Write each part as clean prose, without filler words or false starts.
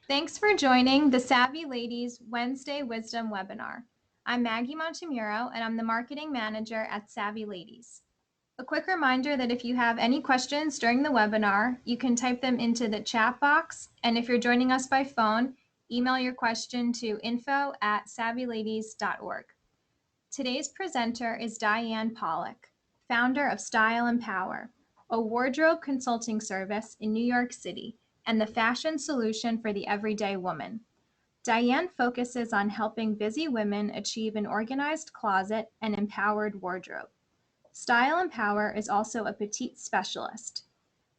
Thanks for joining the Savvy Ladies Wednesday Wisdom webinar. I'm Maggie Montemuro, and I'm the Marketing Manager at Savvy Ladies. A quick reminder that if you have any questions during the webinar, you can type them into the chat box, and if you're joining us by phone, email your question to info@savvyladies.org. Today's presenter is Diane Pollack, founder of Style and Power, a wardrobe consulting service in New York City and the fashion solution for the everyday woman. Diane focuses on helping busy women achieve an organized closet and empowered wardrobe. Style and Power is also a petite specialist.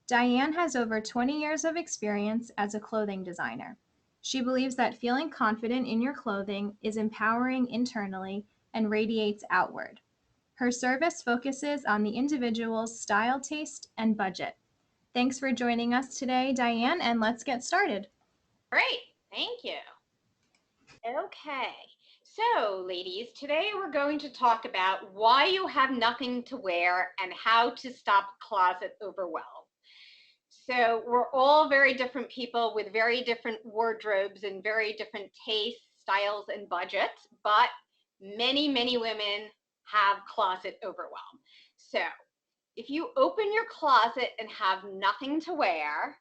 Diane has over 20 years of experience as a clothing designer. She believes that feeling confident in your clothing is empowering internally and radiates outward. Her service focuses on the individual's style, taste, and budget. Thanks for joining us today, Diane, and let's get started. Great, thank you. Okay, so ladies, today we're going to talk about why you have nothing to wear and how to stop closet overwhelm. So we're all very different people with very different wardrobes and very different tastes, styles, and budgets, but many women have closet overwhelm. So if you open your closet and have nothing to wear,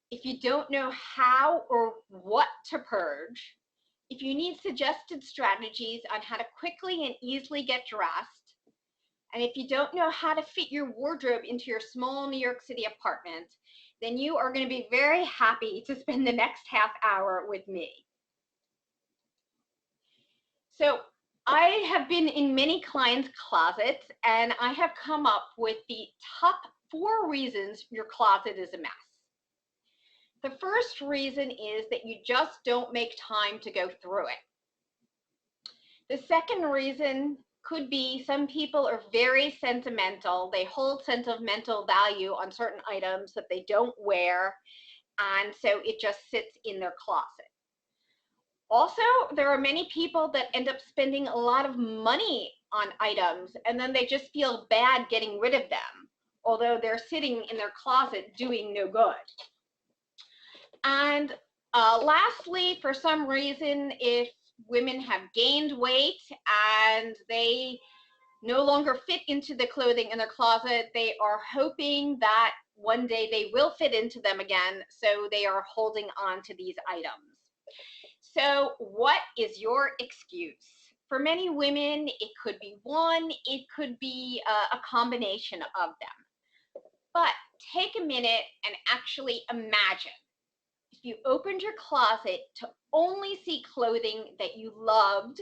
if you don't know how or what to purge, if you need suggested strategies on how to quickly and easily get dressed, and if you don't know how to fit your wardrobe into your small New York City apartment, then you are going to be very happy to spend the next half hour with me. So I have been in many clients' closets, and I have come up with the top 4 reasons your closet is a mess. The first reason is that you just don't make time to go through it. The second reason could be some people are very sentimental. They hold sentimental value on certain items that they don't wear, and so it just sits in their closet. Also, there are many people that end up spending a lot of money on items, and then they just feel bad getting rid of them, although they're sitting in their closet doing no good. And lastly, for some reason, if women have gained weight and they no longer fit into the clothing in their closet, they are hoping that one day they will fit into them again, so they are holding on to these items. So what is your excuse? For many women, it could be one, it could be a combination of them. But take a minute and actually imagine if you opened your closet to only see clothing that you loved,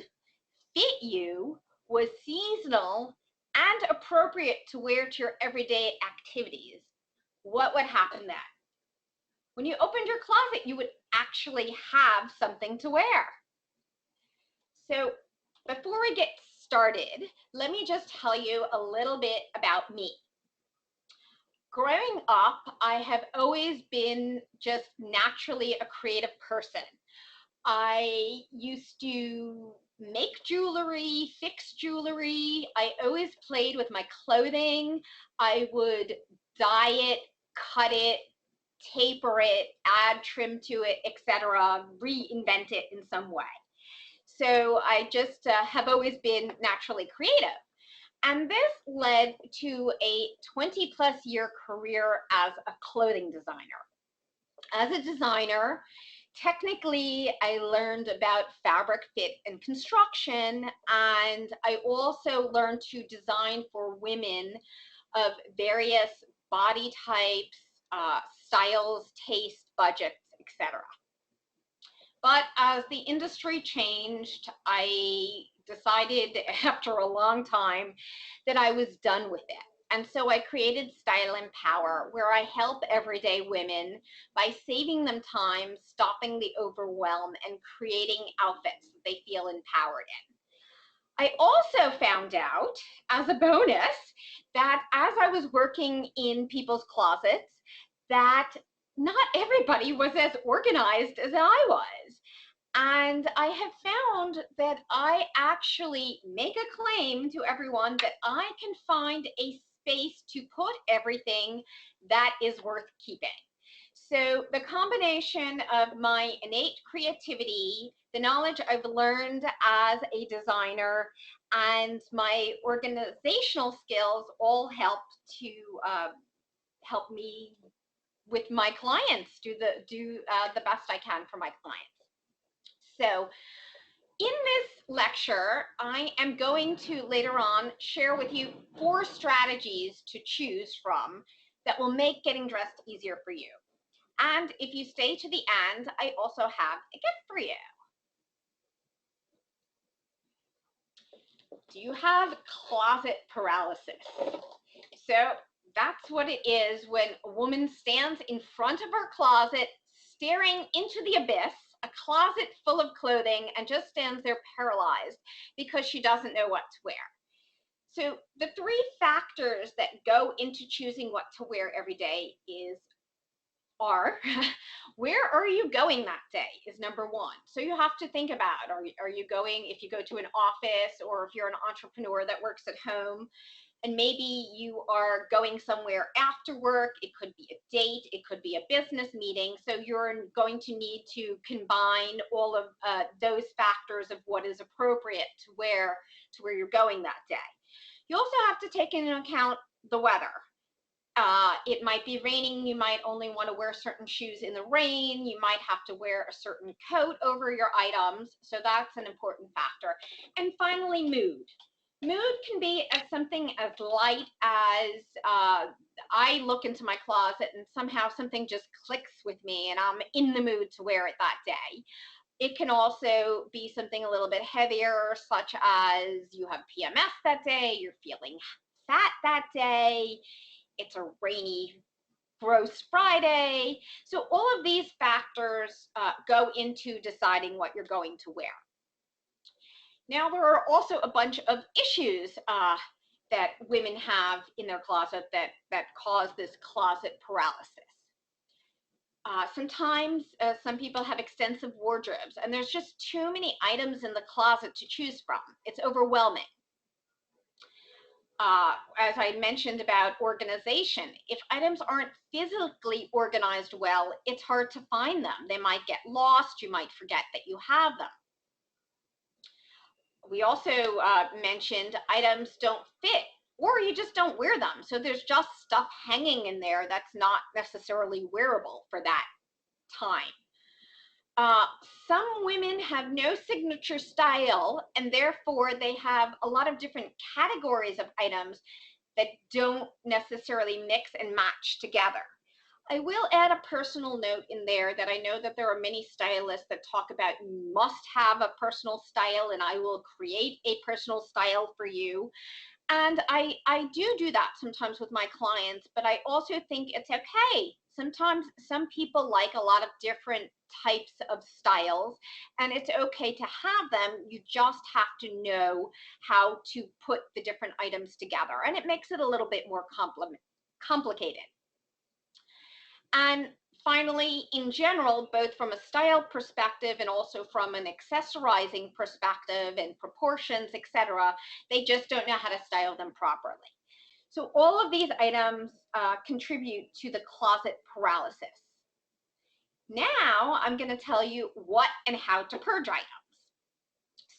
fit you, was seasonal, and appropriate to wear to your everyday activities. What would happen then? When you opened your closet, you would actually have something to wear. So before we get started, let me just tell you a little bit about me. Growing up, I have always been just naturally a creative person. I used to make jewelry, fix jewelry. I always played with my clothing. I would dye it, cut it, taper it, add trim to it, etc., reinvent it in some way. So I just have always been naturally creative. And this led to a 20-plus year career as a clothing designer. As a designer, technically, I learned about fabric fit and construction, and I also learned to design for women of various body types, styles, taste, budgets, etc. But as the industry changed, I decided after a long time that I was done with it. And so I created Style and Power, where I help everyday women by saving them time, stopping the overwhelm, and creating outfits that they feel empowered in. I also found out, as a bonus, that as I was working in people's closets, that not everybody was as organized as I was. And I have found that I actually make a claim to everyone that I can find a space to put everything that is worth keeping. So the combination of my innate creativity, the knowledge I've learned as a designer, and my organizational skills all help to help me with my clients do the best I can for my clients. So in this lecture, I am going to later on share with you 4 strategies to choose from that will make getting dressed easier for you. And if you stay to the end, I also have a gift for you. Do you have closet paralysis? So that's what it is when a woman stands in front of her closet, staring into the abyss, a closet full of clothing, and just stands there paralyzed because she doesn't know what to wear. So the 3 factors that go into choosing what to wear every day are where are you going that day is number 1. So you have to think about, are you going, if you go to an office, or if you're an entrepreneur that works at home, and maybe you are going somewhere after work, it could be a date, it could be a business meeting. So you're going to need to combine all of those factors of what is appropriate to where you're going that day. You also have to take into account the weather. It might be raining, you might only want to wear certain shoes in the rain, you might have to wear a certain coat over your items, so that's an important factor. And finally, mood. Mood can be as something as light as I look into my closet and somehow something just clicks with me and I'm in the mood to wear it that day. It can also be something a little bit heavier, such as you have PMS that day, you're feeling fat that day, it's a rainy, gross Friday. So all of these factors go into deciding what you're going to wear. Now, there are also a bunch of issues that women have in their closet that cause this closet paralysis. Sometimes some people have extensive wardrobes, and there's just too many items in the closet to choose from. It's overwhelming. As I mentioned about organization, if items aren't physically organized well, it's hard to find them. They might get lost. You might forget that you have them. We also mentioned items don't fit, or you just don't wear them. So there's just stuff hanging in there that's not necessarily wearable for that time. Some women have no signature style, and therefore they have a lot of different categories of items that don't necessarily mix and match together. I will add a personal note in there that I know that there are many stylists that talk about you must have a personal style, and I will create a personal style for you. And I do that sometimes with my clients, but I also think it's okay. Sometimes some people like a lot of different types of styles, and it's okay to have them. You just have to know how to put the different items together, and it makes it a little bit more complicated. And finally, in general, both from a style perspective and also from an accessorizing perspective and proportions, etc., they just don't know how to style them properly. So all of these items contribute to the closet paralysis. Now I'm going to tell you what and how to purge items.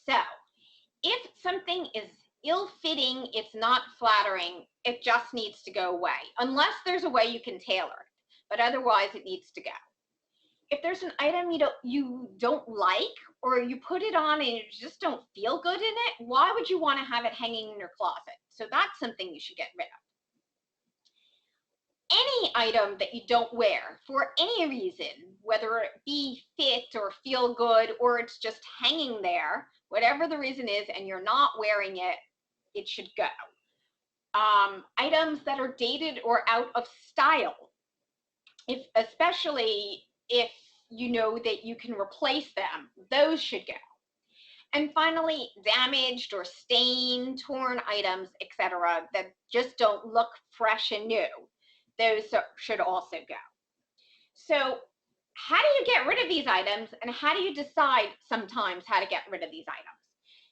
So if something is ill-fitting, it's not flattering, it just needs to go away, unless there's a way you can tailor it. But otherwise it needs to go. If there's an item you don't like, or you put it on and you just don't feel good in it, why would you want to have it hanging in your closet? So that's something you should get rid of. Any item that you don't wear for any reason, whether it be fit or feel good, or it's just hanging there, whatever the reason is, and you're not wearing it, it should go. Items that are dated or out of style, especially if you know that you can replace them, those should go. And finally, damaged or stained, torn items, etc., that just don't look fresh and new, those should also go. So how do you get rid of these items, and how do you decide sometimes how to get rid of these items?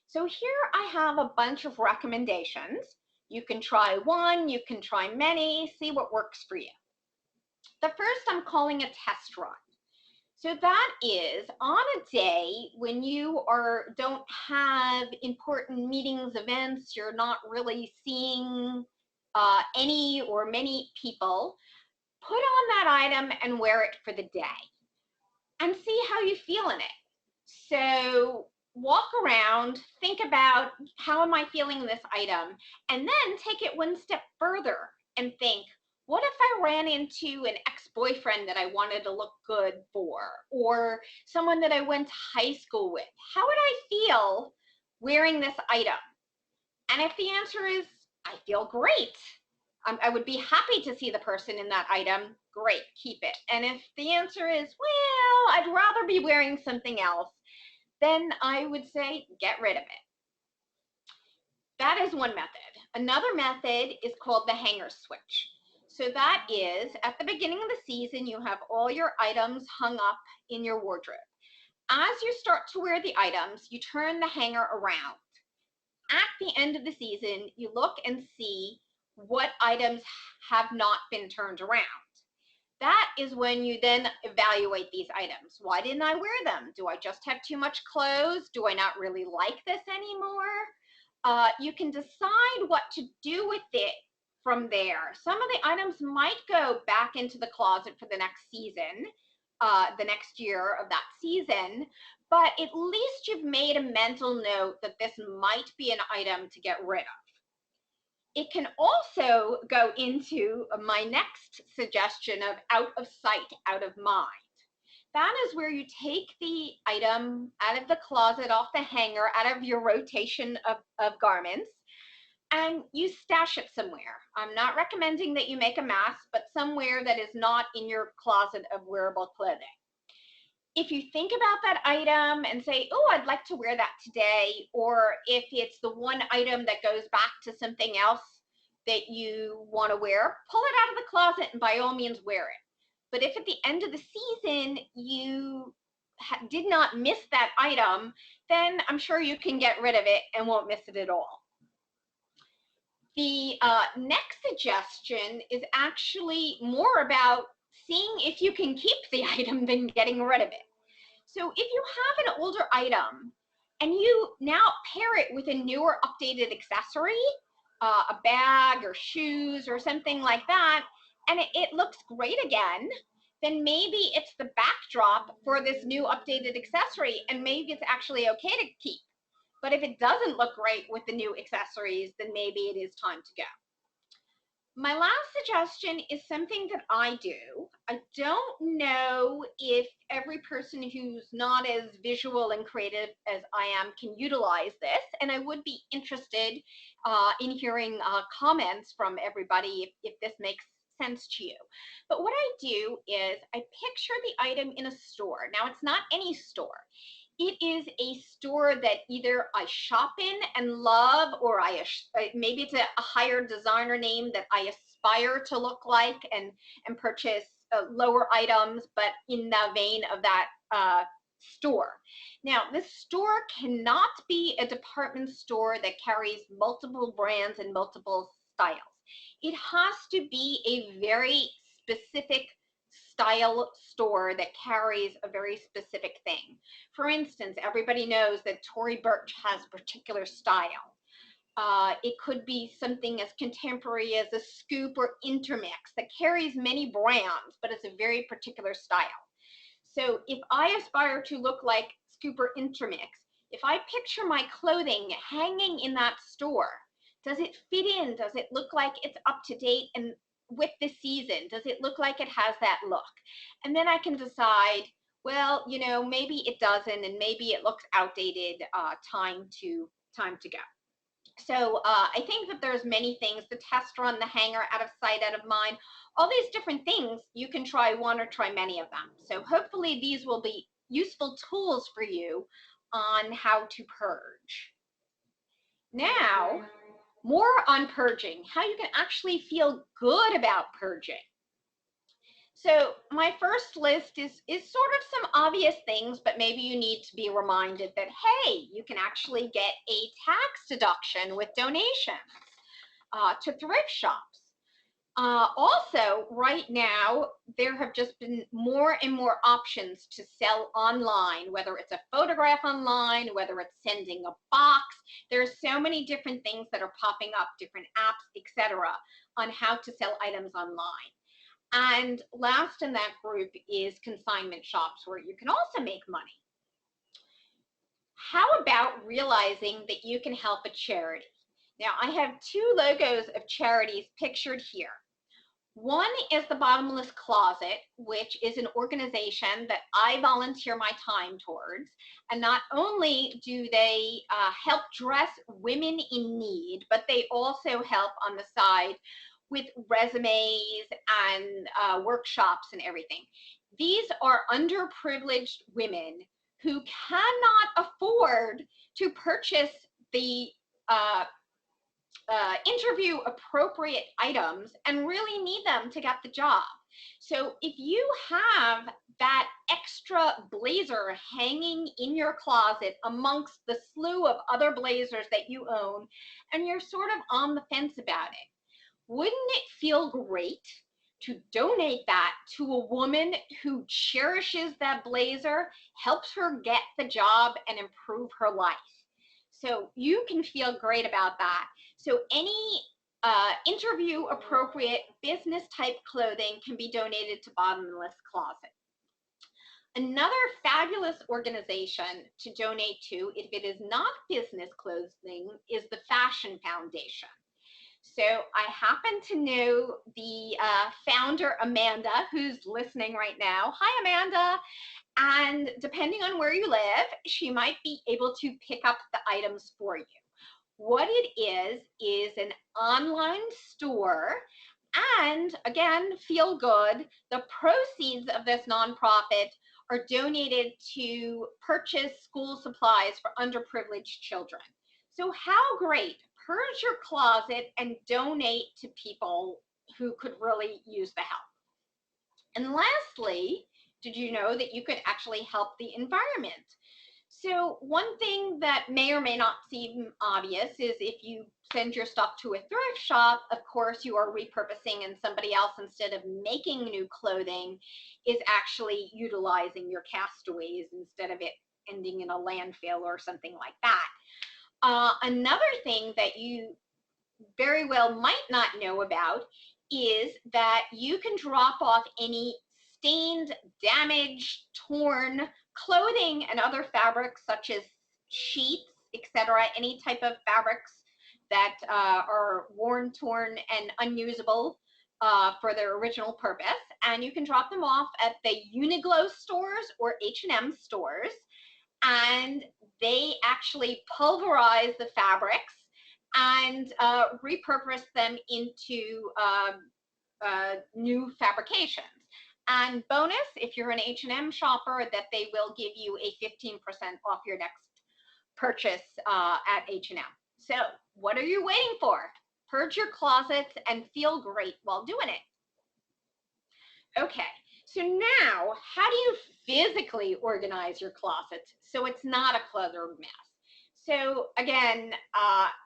So here I have a bunch of recommendations. You can try one, you can try many, see what works for you. The first I'm calling a test run. So that is on a day when you don't have important meetings, events, you're not really seeing any or many people, put on that item and wear it for the day and see how you feel in it. So walk around, think about how am I feeling this item, and then take it one step further and think, what if I ran into an ex-boyfriend that I wanted to look good for, or someone that I went to high school with? How would I feel wearing this item? And if the answer is, I feel great, I would be happy to see the person in that item, great, keep it. And if the answer is, well, I'd rather be wearing something else, then I would say, get rid of it. That is one method. Another method is called the hanger switch. So that is, at the beginning of the season, you have all your items hung up in your wardrobe. As you start to wear the items, you turn the hanger around. At the end of the season, you look and see what items have not been turned around. That is when you then evaluate these items. Why didn't I wear them? Do I just have too much clothes? Do I not really like this anymore? You can decide what to do with it from there. Some of the items might go back into the closet for the next season, the next year of that season, but at least you've made a mental note that this might be an item to get rid of. It can also go into my next suggestion of out of sight, out of mind. That is where you take the item out of the closet, off the hanger, out of your rotation of garments, and you stash it somewhere. I'm not recommending that you make a mess, but somewhere that is not in your closet of wearable clothing. If you think about that item and say, oh, I'd like to wear that today, or if it's the one item that goes back to something else that you want to wear, pull it out of the closet and by all means wear it. But if at the end of the season you did not miss that item, then I'm sure you can get rid of it and won't miss it at all. The next suggestion is actually more about seeing if you can keep the item than getting rid of it. So if you have an older item and you now pair it with a newer updated accessory, a bag or shoes or something like that, and it looks great again, then maybe it's the backdrop for this new updated accessory, and maybe it's actually okay to keep. But if it doesn't look great with the new accessories, then maybe it is time to go. My last suggestion is something that I do. I don't know if every person who's not as visual and creative as I am can utilize this, and I would be interested in hearing comments from everybody if this makes sense to you. But what I do is I picture the item in a store. Now, it's not any store. It is a store that either I shop in and love, or maybe it's a higher designer name that I aspire to look like and purchase lower items, but in the vein of that store. Now, this store cannot be a department store that carries multiple brands and multiple styles. It has to be a very specific style store that carries a very specific thing. For instance, everybody knows that Tory Burch has a particular style. It could be something as contemporary as a Scoop or Intermix that carries many brands, but it's a very particular style. So if I aspire to look like Scoop or Intermix, if I picture my clothing hanging in that store, does it fit in? Does it look like it's up to date and with the season? Does it look like it has that look? And then I can decide, well, you know, maybe it doesn't, and maybe it looks outdated, time to go. So I think that there's many things, the test run, the hanger, out of sight, out of mind, all these different things, you can try one or try many of them. So hopefully these will be useful tools for you on how to purge. Now, more on purging, how you can actually feel good about purging. So my first list is sort of some obvious things, but maybe you need to be reminded that, hey, you can actually get a tax deduction with donations to thrift shops. Also, right now, there have just been more and more options to sell online, whether it's a photograph online, whether it's sending a box. There's so many different things that are popping up, different apps, etc., on how to sell items online. And last in that group is consignment shops, where you can also make money. How about realizing that you can help a charity? Now, I have two logos of charities pictured here. One is the Bottomless Closet, which is an organization that I volunteer my time towards. And not only do they help dress women in need, but they also help on the side with resumes and workshops and everything. These are underprivileged women who cannot afford to purchase the interview appropriate items and really need them to get the job. So if you have that extra blazer hanging in your closet amongst the slew of other blazers that you own, and you're sort of on the fence about it, wouldn't it feel great to donate that to a woman who cherishes that blazer, helps her get the job and improve her life? So you can feel great about that. So any interview appropriate business type clothing can be donated to Bottomless Closet. Another fabulous organization to donate to, if it is not business clothing, is the Fashion Foundation. So I happen to know the founder, Amanda, who's listening right now. Hi, Amanda. And depending on where you live, she might be able to pick up the items for you. What it is an online store. And again, feel good. The proceeds of this nonprofit are donated to purchase school supplies for underprivileged children. So how great. Purge your closet and donate to people who could really use the help. And lastly, did you know that you could actually help the environment? So one thing that may or may not seem obvious is if you send your stuff to a thrift shop, of course you are repurposing, and somebody else, instead of making new clothing, is actually utilizing your castaways instead of it ending in a landfill or something like that. Another thing that you very well might not know about is that you can drop off any stained, damaged, torn clothing and other fabrics such as sheets, etc., any type of fabrics that are worn, torn, and unusable for their original purpose. And you can drop them off at the Uniqlo stores or H&M stores. And they actually pulverize the fabrics and repurpose them into new fabrications. And bonus, if you're an H&M shopper, that they will give you a 15% off your next purchase at H&M. So what are you waiting for? Purge your closets and feel great while doing it. Okay, so now how do you physically organize your closet so it's not a cluttered mess? So again,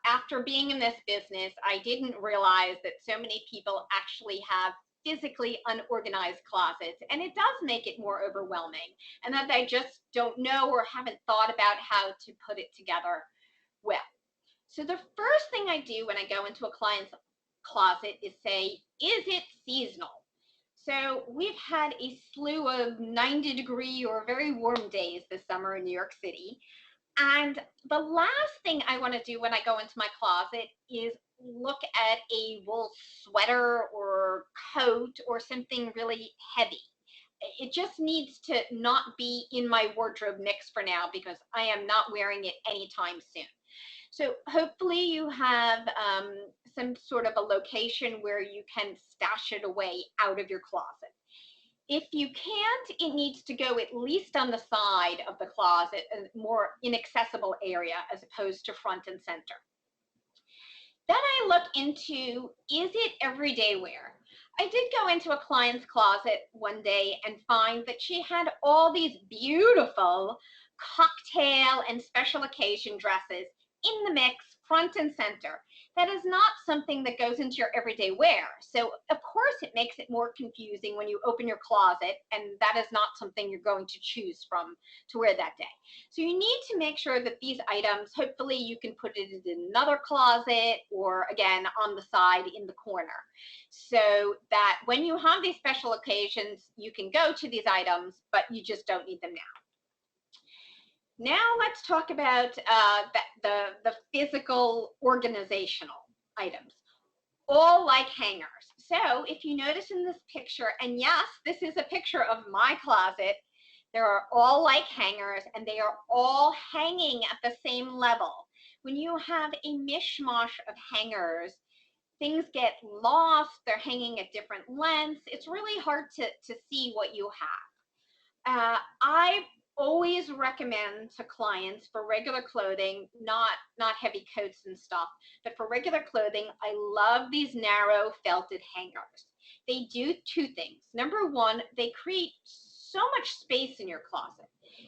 after being in this business, I didn't realize that so many people actually have physically unorganized closets, and it does make it more overwhelming, and that they just don't know or haven't thought about how to put it together well. So the first thing I do when I go into a client's closet is say, is it seasonal? So we've had a slew of 90-degree or very warm days this summer in New York City. And the last thing I want to do when I go into my closet is look at a wool sweater or coat or something really heavy. It just needs to not be in my wardrobe mix for now, because I am not wearing it anytime soon. So hopefully you have some sort of a location where you can stash it away out of your closet. If you can't, it needs to go at least on the side of the closet, a more inaccessible area as opposed to front and center. Then I look into, is it everyday wear? I did go into a client's closet one day and find that she had all these beautiful cocktail and special occasion dresses in the mix, front and center. that is not something that goes into your everyday wear. So of course it makes it more confusing when you open your closet, and that is not something you're going to choose from to wear that day. So you need to make sure that these items, hopefully you can put it in another closet, or again on the side in the corner, so that when you have these special occasions, you can go to these items, but you just don't need them now. Now let's talk about the physical organizational items, all like hangers. So if you notice in this picture, and yes, this is a picture of my closet, there are all like hangers, and they are all hanging at the same level. When you have a mishmash of hangers, things get lost, they're hanging at different lengths. It's really hard to see what you have. I always recommend to clients for regular clothing, not heavy coats and stuff, but for regular clothing, I love these narrow felted hangers. They do two things. Number one, they create so much space in your closet.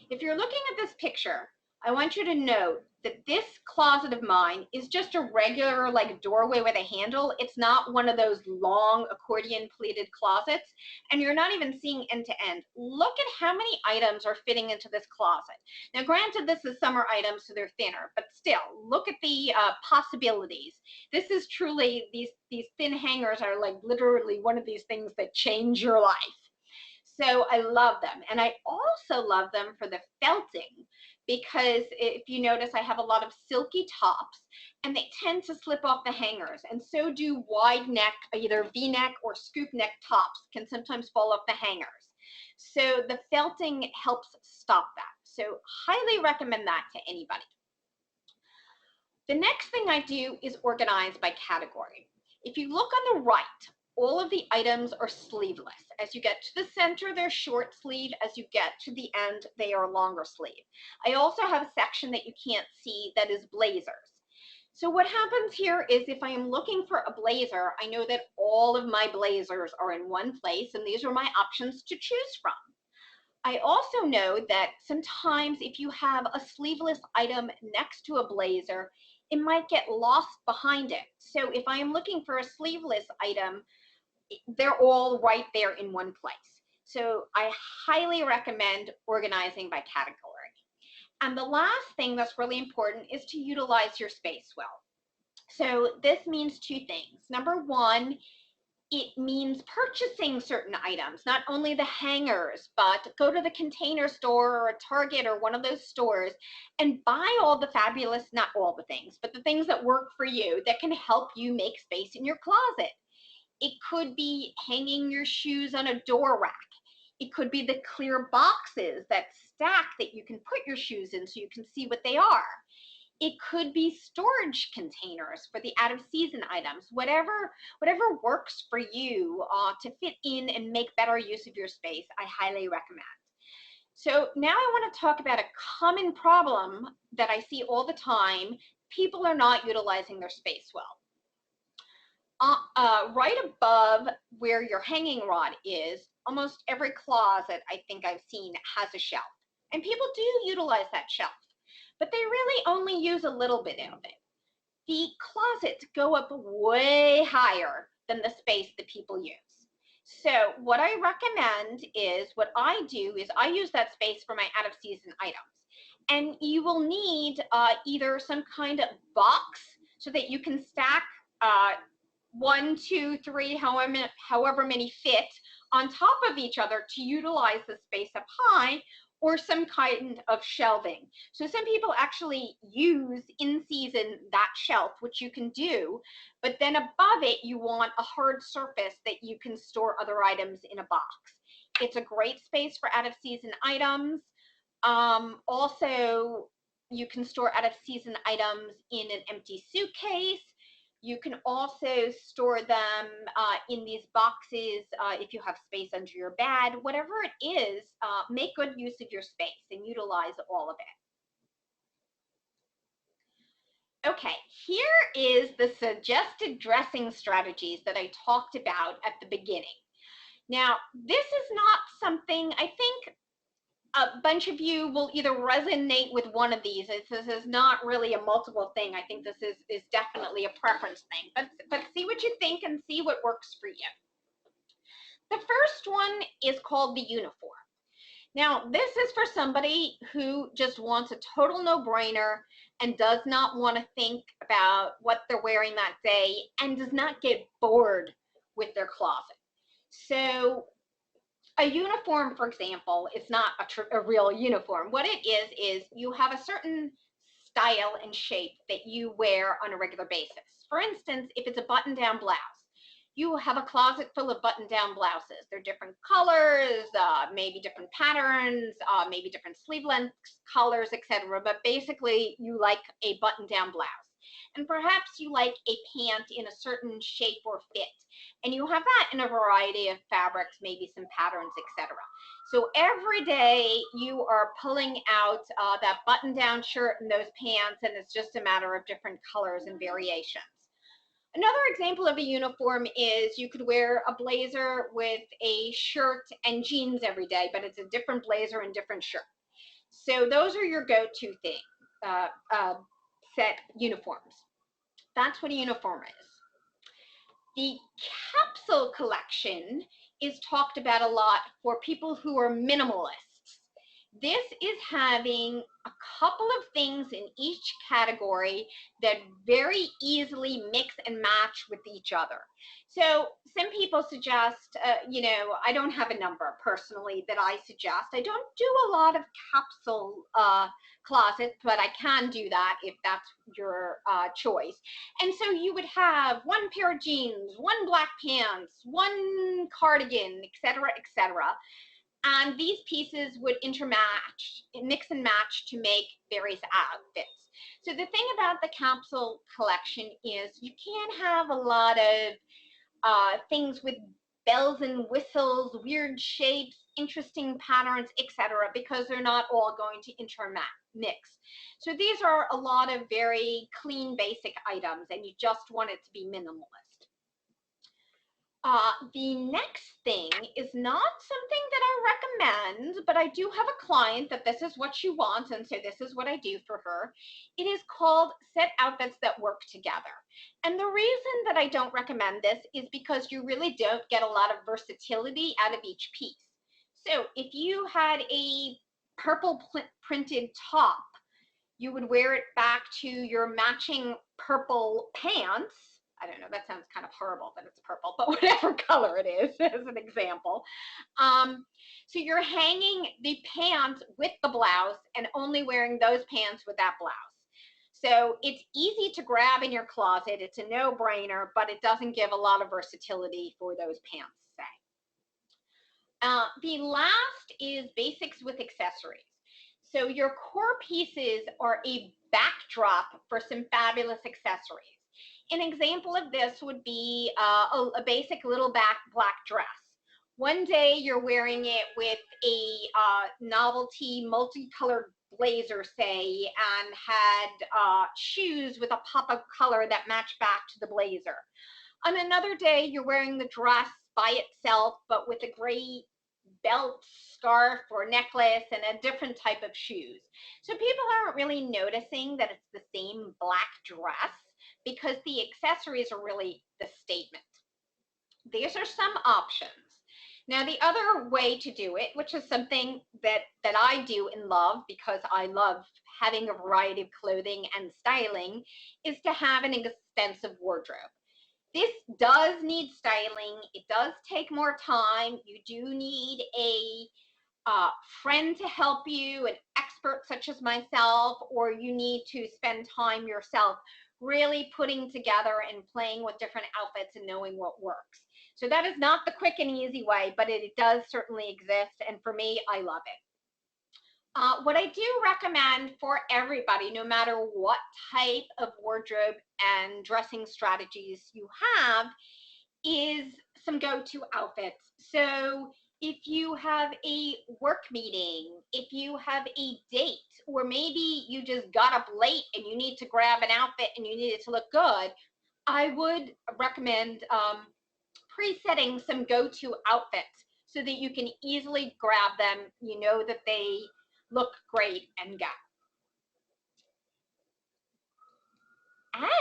If you're looking at this picture, I want you to note that this closet of mine is just a regular like doorway with a handle. It's not one of those long accordion pleated closets, and you're not even seeing end to end. Look at how many items are fitting into this closet. Now granted, this is summer items, so they're thinner, but still look at the possibilities. This is truly, these thin hangers are like literally one of these things that change your life. So I love them, and I also love them for the felting, because if you notice, I have a lot of silky tops, and they tend to slip off the hangers, and so do wide neck, either V-neck or scoop neck tops can sometimes fall off the hangers. So the felting helps stop that. So highly recommend that to anybody. The next thing I do is organize by category. If you look on the right, all of the items are sleeveless. As you get to the center, they're short sleeve. As you get to the end, they are longer sleeve. I also have a section that you can't see that is blazers. So what happens here is if I am looking for a blazer, I know that all of my blazers are in one place, and these are my options to choose from. I also know that sometimes if you have a sleeveless item next to a blazer, it might get lost behind it. So if I am looking for a sleeveless item, they're all right there in one place. So I highly recommend organizing by category. And the last thing that's really important is to utilize your space well. So this means two things. Number one, it means purchasing certain items, not only the hangers, but go to the Container Store or a Target or one of those stores and buy all the fabulous, not all the things, but the things that work for you that can help you make space in your closet. It could be hanging your shoes on a door rack. It could be the clear boxes that stack that you can put your shoes in so you can see what they are. It could be storage containers for the out of season items, whatever works for you to fit in and make better use of your space, I highly recommend. So now I want to talk about a common problem that I see all the time. People are not utilizing their space well. Right above where your hanging rod is, almost every closet I think I've seen has a shelf. And people do utilize that shelf, but they really only use a little bit of it. The closets go up way higher than the space that people use. So what I recommend is, what I do is I use that space for my out of season items. And you will need either some kind of box so that you can stack 1, 2, 3, however many fit on top of each other to utilize the space up high, or some kind of shelving. So some people actually use in season that shelf, which you can do, but then above it you want a hard surface that you can store other items in a box. It's a great space for out of season items. Also, you can store out of season items in an empty suitcase. You can also store them in these boxes if you have space under your bed. Whatever it is, make good use of your space and utilize all of it. Okay, here is the suggested dressing strategies that I talked about at the beginning. Now, this is not something, I think a bunch of you will either resonate with one of these. This is not really a multiple thing. I think this is definitely a preference thing. But see what you think and see what works for you. The first one is called the uniform. Now, this is for somebody who just wants a total no-brainer and does not want to think about what they're wearing that day and does not get bored with their closet. So a uniform, for example, is not a real uniform. What it is you have a certain style and shape that you wear on a regular basis. For instance, if it's a button-down blouse, you have a closet full of button-down blouses. They're different colors, maybe different patterns, maybe different sleeve lengths, colors, etc. But basically, you like a button-down blouse. And perhaps you like a pant in a certain shape or fit. And you have that in a variety of fabrics, maybe some patterns, etc. So every day you are pulling out that button-down shirt and those pants, and it's just a matter of different colors and variations. Another example of a uniform is you could wear a blazer with a shirt and jeans every day, but it's a different blazer and different shirt. So those are your go-to thing, set uniforms. That's what a uniform is. The capsule collection is talked about a lot for people who are minimalists. This is having a couple of things in each category that very easily mix and match with each other. So some people suggest, I don't have a number personally that I suggest. I don't do a lot of capsule closets, but I can do that if that's your choice. And so you would have one pair of jeans, one black pants, one cardigan, etc., etc. And these pieces would mix and match to make various outfits. So the thing about the capsule collection is you can't have a lot of things with bells and whistles, weird shapes, interesting patterns, etc., because they're not all going to intermix. So these are a lot of very clean, basic items, and you just want it to be minimalist. The next thing is not something that I recommend, but I do have a client that this is what she wants, and so this is what I do for her. It is called set outfits that work together. And the reason that I don't recommend this is because you really don't get a lot of versatility out of each piece. So if you had a purple printed top, you would wear it back to your matching purple pants. I don't know, that sounds kind of horrible that it's purple, but whatever color it is, as an example. So you're hanging the pants with the blouse and only wearing those pants with that blouse. So it's easy to grab in your closet. It's a no-brainer, but it doesn't give a lot of versatility for those pants, say. The last is basics with accessories. So your core pieces are a backdrop for some fabulous accessories. An example of this would be a basic little black dress. One day you're wearing it with a novelty multicolored blazer, say, and had shoes with a pop of color that match back to the blazer. On another day, you're wearing the dress by itself, but with a gray belt, scarf, or necklace, and a different type of shoes. So people aren't really noticing that it's the same black dress, because the accessories are really the statement. These are some options. Now, the other way to do it, which is something that I do and love because I love having a variety of clothing and styling, is to have an extensive wardrobe. This does need styling. It does take more time. You do need a friend to help you, an expert such as myself, or you need to spend time yourself really putting together and playing with different outfits and knowing what works. So that is not the quick and easy way, but it does certainly exist. And for me, I love it. What I do recommend for everybody, no matter what type of wardrobe and dressing strategies you have, is some go-to outfits. So if you have a work meeting, if you have a date, or maybe you just got up late and you need to grab an outfit and you need it to look good, I would recommend presetting some go-to outfits so that you can easily grab them. You know that they look great and go.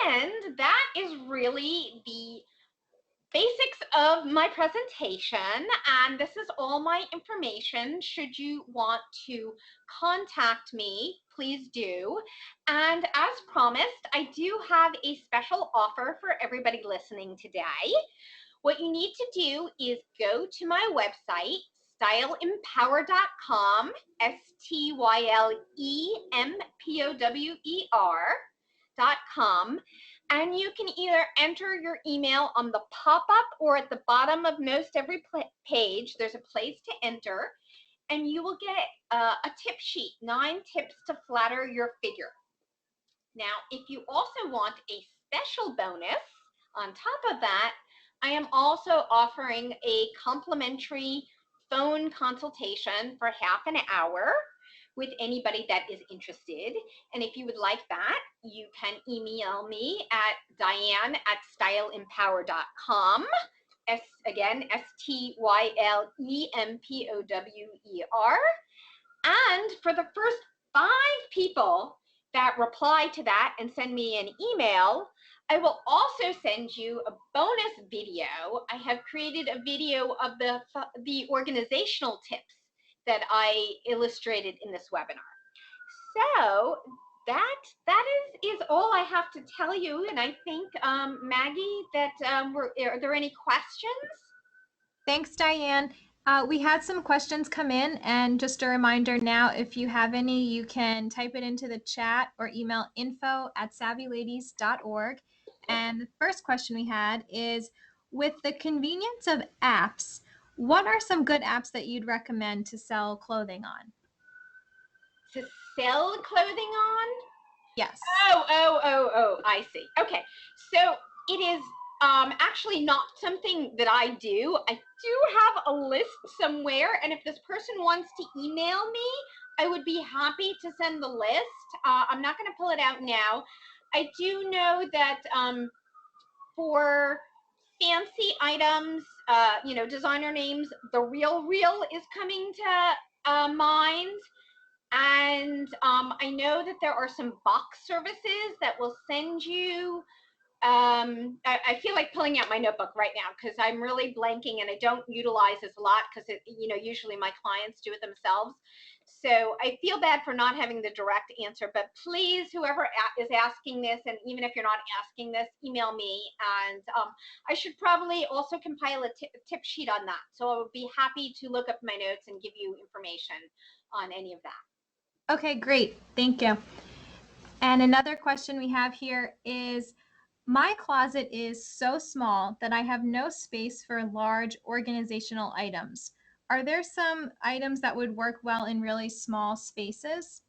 And that is really the basics of my presentation, and this is all my information. Should you want to contact me, please do. And as promised, I do have a special offer for everybody listening today. What you need to do is go to my website, styleempower.com, stylempower.com, and you can either enter your email on the pop-up or at the bottom of most every page. There's a place to enter, and you will get a tip sheet, 9 tips to flatter your figure. Now, if you also want a special bonus on top of that, I am also offering a complimentary phone consultation for half an hour with anybody that is interested. And if you would like that, you can email me at diane@styleempower.com. Again, stylempower. And for the first 5 people that reply to that and send me an email, I will also send you a bonus video. I have created a video of the organizational tips that I illustrated in this webinar. So that is all I have to tell you. And I think, Maggie, that are there any questions? Thanks, Diane. We had some questions come in, and just a reminder now, if you have any, you can type it into the chat or email info@savvyladies.org. And the first question we had is, with the convenience of apps, what are some good apps that you'd recommend to sell clothing on? To sell clothing on? Yes. Oh, I see. Okay, so it is actually not something that I do. I do have a list somewhere, and if this person wants to email me, I would be happy to send the list. I'm not going to pull it out now. I do know that for fancy items, designer names, The Real is coming to mind. And I know that there are some box services that will send you, I feel like pulling out my notebook right now because I'm really blanking and I don't utilize this a lot because usually my clients do it themselves. So I feel bad for not having the direct answer, but please, whoever is asking this, and even if you're not asking this, email me, and I should probably also compile a tip sheet on that. So I would be happy to look up my notes and give you information on any of that. Okay, great. Thank you. And another question we have here is, my closet is so small that I have no space for large organizational items. Are there some items that would work well in really small spaces?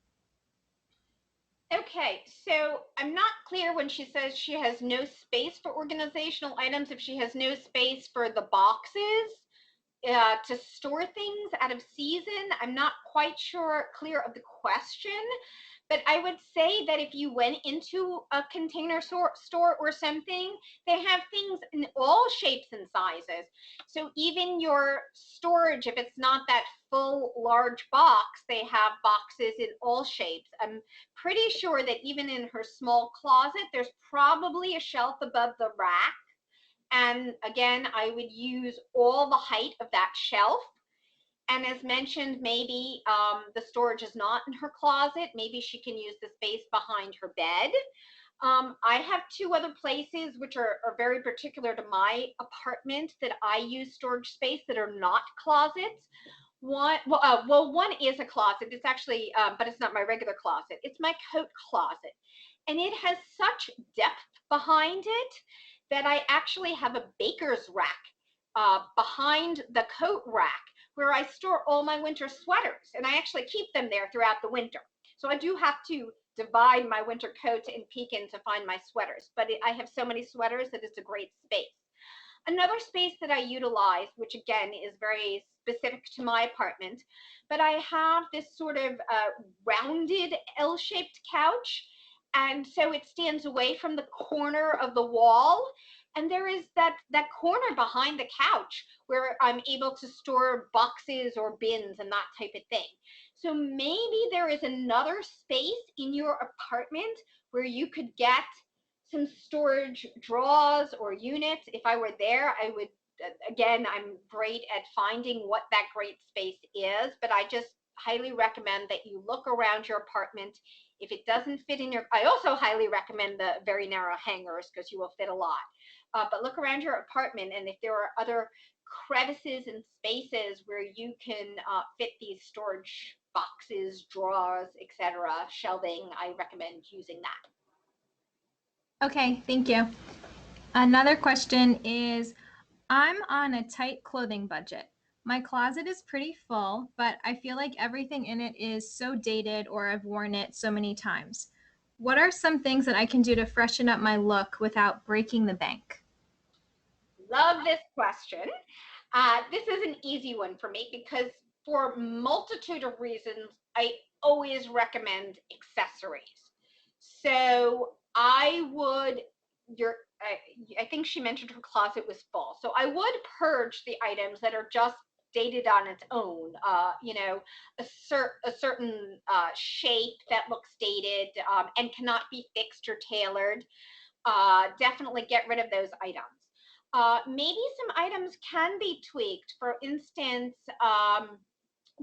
Okay, so I'm not clear when she says she has no space for organizational items, if she has no space for the boxes to store things out of season. I'm not quite clear of the question, but I would say that if you went into a container store or something, they have things in all shapes and sizes. So even your storage, if it's not that full large box, they have boxes in all shapes. I'm pretty sure that even in her small closet, there's probably a shelf above the rack. And again, I would use all the height of that shelf. And as mentioned, maybe the storage is not in her closet. Maybe she can use the space behind her bed. I have 2 other places which are very particular to my apartment that I use storage space that are not closets. One is a closet. It's actually, but it's not my regular closet. It's my coat closet. And it has such depth behind it that I actually have a baker's rack behind the coat rack where I store all my winter sweaters, and I actually keep them there throughout the winter. So I do have to divide my winter coat and peek in to find my sweaters, but I have so many sweaters that it's a great space. Another space that I utilize, which again is very specific to my apartment, but I have this sort of rounded L-shaped couch, and so it stands away from the corner of the wall. And there is that corner behind the couch where I'm able to store boxes or bins and that type of thing. So maybe there is another space in your apartment where you could get some storage drawers or units. If I were there, I would, again, I'm great at finding what that great space is, but I just highly recommend that you look around your apartment. If it doesn't fit in your, I also highly recommend the very narrow hangers because you will fit a lot. But look around your apartment, and if there are other crevices and spaces where you can fit these storage boxes, drawers, etc., shelving, I recommend using that. Okay, thank you. Another question is, I'm on a tight clothing budget. My closet is pretty full, but I feel like everything in it is so dated or I've worn it so many times. What are some things that I can do to freshen up my look without breaking the bank? Love this question. This is an easy one for me because for a multitude of reasons, I always recommend accessories. So I would, I think she mentioned her closet was full. So I would purge the items that are just dated on its own. A certain shape that looks dated and cannot be fixed or tailored. Definitely get rid of those items. Maybe some items can be tweaked. For instance,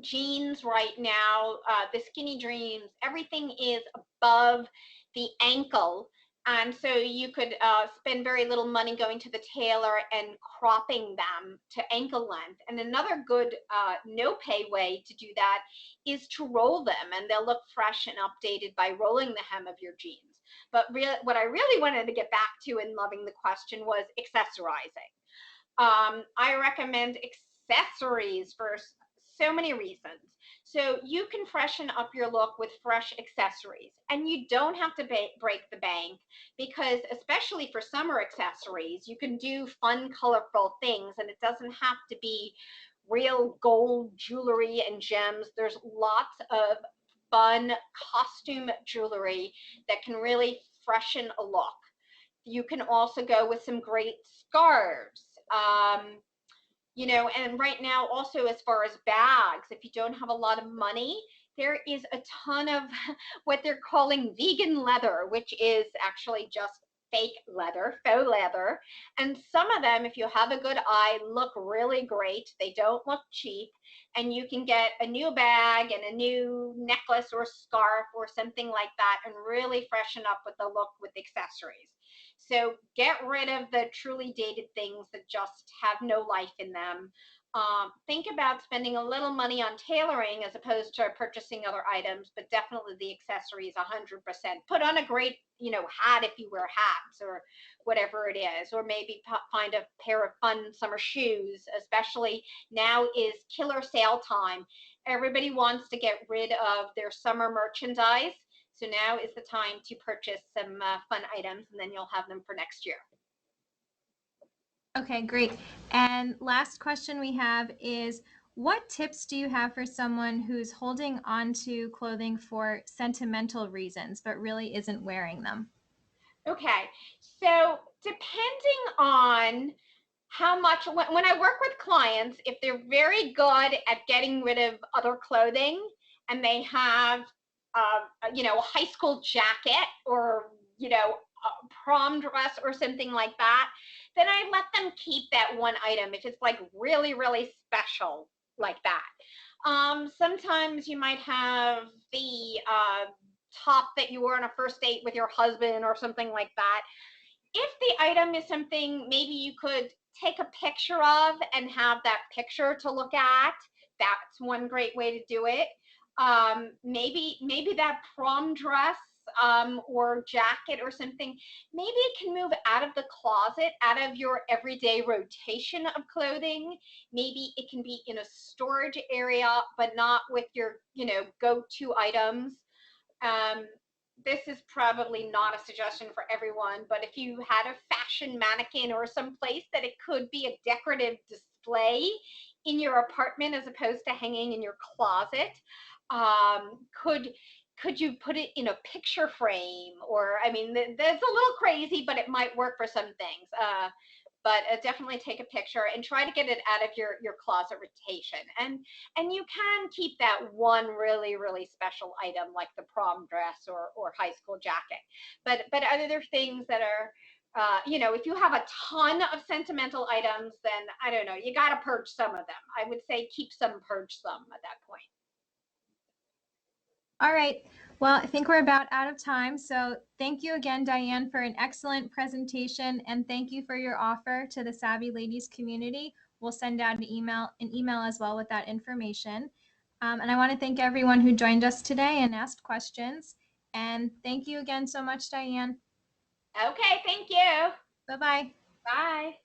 jeans right now, the skinny jeans, everything is above the ankle. And so you could spend very little money going to the tailor and cropping them to ankle length. And another good no pay way to do that is to roll them, and they'll look fresh and updated by rolling the hem of your jeans. But what I really wanted to get back to in loving the question was accessorizing. I recommend accessories for so many reasons. So you can freshen up your look with fresh accessories, and you don't have to break the bank, because especially for summer accessories, you can do fun, colorful things, and it doesn't have to be real gold jewelry and gems. There's lots of fun costume jewelry that can really freshen a look. You can also go with some great scarves. And right now also, as far as bags, if you don't have a lot of money, there is a ton of what they're calling vegan leather, which is actually just fake leather, faux leather. And some of them, if you have a good eye, look really great. They don't look cheap. And you can get a new bag and a new necklace or scarf or something like that and really freshen up with the look with accessories. So get rid of the truly dated things that just have no life in them. Think about spending a little money on tailoring as opposed to purchasing other items, but definitely the accessories 100%. Put on a great, hat if you wear hats or whatever it is, or maybe find a pair of fun summer shoes. Especially now is killer sale time. Everybody wants to get rid of their summer merchandise. So now is the time to purchase some fun items, and then you'll have them for next year. Okay, great. And last question we have is, what tips do you have for someone who's holding on to clothing for sentimental reasons, but really isn't wearing them? Okay, so depending on how much, when I work with clients, if they're very good at getting rid of other clothing and they have, a high school jacket or, a prom dress or something like that, then I let them keep that one item if it's like really, really special like that. Sometimes you might have the top that you wore on a first date with your husband or something like that. If the item is something maybe you could take a picture of and have that picture to look at, that's one great way to do it. Maybe that prom dress or jacket or something, maybe it can move out of the closet, out of your everyday rotation of clothing. Maybe it can be in a storage area, but not with your, go-to items. This is probably not a suggestion for everyone, but if you had a fashion mannequin or some place that it could be a decorative display in your apartment as opposed to hanging in your closet, could could you put it in a picture frame? Or, I mean, that's a little crazy, but it might work for some things. But definitely take a picture and try to get it out of your closet rotation. And you can keep that one really, really special item like the prom dress or high school jacket. But other things that are, if you have a ton of sentimental items, then I don't know, you got to purge some of them. I would say keep some, purge some at that point. All right. Well, I think we're about out of time. So thank you again, Diane, for an excellent presentation. And thank you for your offer to the Savvy Ladies community. We'll send out an email as well with that information. And I want to thank everyone who joined us today and asked questions. And thank you again so much, Diane. Okay, thank you. Bye-bye. Bye.